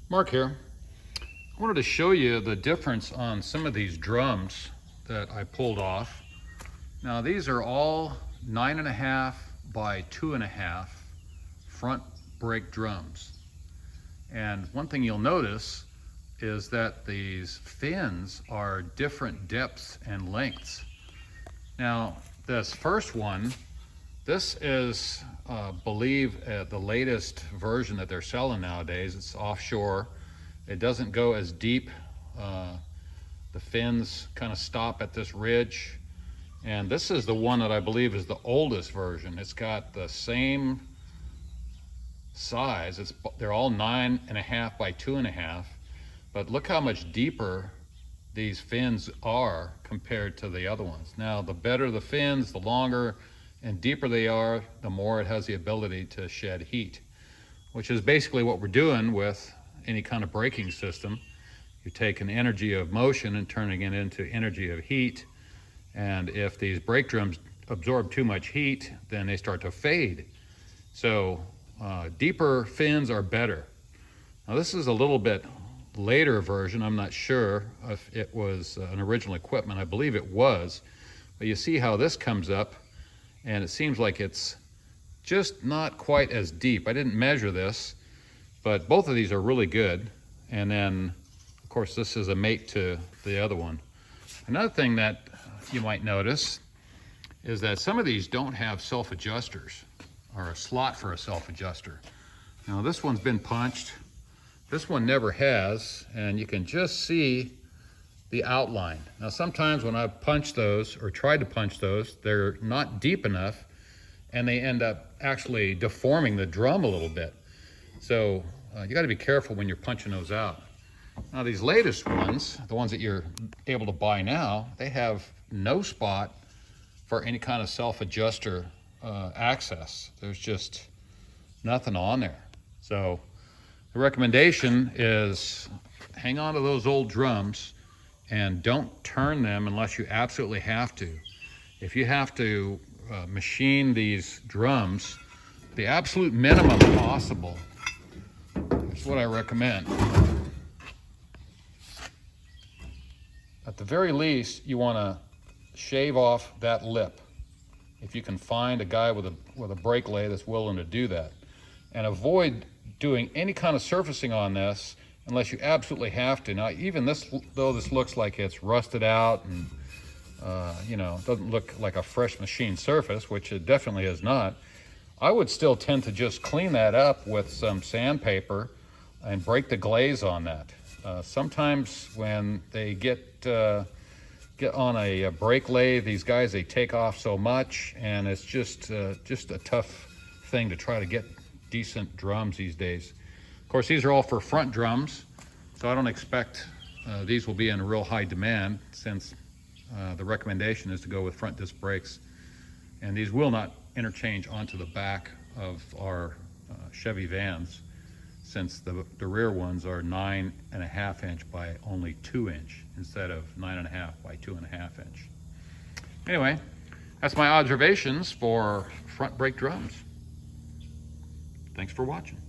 Mark here. I wanted to show you the difference on some of these drums that I pulled off. Now these are all 9.5 by 2.5 front brake drums. And one thing you'll notice is that these fins are different depths and lengths. Now this first one, this is believe the latest version that they're selling nowadays. It's offshore. It doesn't go as deep. The fins kind of stop at this ridge. And this is the one that I believe is the oldest version. It's got the same size. They're all 9.5 by 2.5. But look how much deeper these fins are compared to the other ones. Now, the better the fins, the longer and deeper they are, the more it has the ability to shed heat, which is basically what we're doing with any kind of braking system. You take an energy of motion and turning it into energy of heat. And if these brake drums absorb too much heat, then they start to fade. So deeper fins are better. Now this is a little bit later version. I'm not sure if it was an original equipment. I believe it was. But you see how this comes up, and it seems like it's just not quite as deep. I didn't measure this, but both of these are really good. And then, of course, this is a mate to the other one. Another thing that you might notice is that some of these don't have self-adjusters or a slot for a self-adjuster. Now this one's been punched. This one never has, and you can just see the outline. Now sometimes when I punch those or tried to punch those, they're not deep enough and they end up actually deforming the drum a little bit. So you got to be careful when you're punching those out. Now these latest ones, the ones that you're able to buy now, they have no spot for any kind of self-adjuster access. There's just nothing on there. So the recommendation is hang on to those old drums and don't turn them unless you absolutely have to. If you have to machine these drums, the absolute minimum possible is what I recommend. At the very least, you want to shave off that lip. If you can find a guy with a brake lathe that's willing to do that. And avoid doing any kind of surfacing on this unless you absolutely have to. Now, even this, though this looks like it's rusted out and doesn't look like a fresh machine surface, which it definitely is not, I would still tend to just clean that up with some sandpaper and break the glaze on that. Sometimes when they get on a brake lathe, these guys, they take off so much, and it's just a tough thing to try to get decent drums these days. Of course, these are all for front drums, so I don't expect these will be in real high demand, since the recommendation is to go with front disc brakes. And these will not interchange onto the back of our Chevy vans, since the rear ones are 9.5 inch by only 2 inch instead of 9.5 by 2.5 inch. Anyway, that's my observations for front brake drums. Thanks for watching.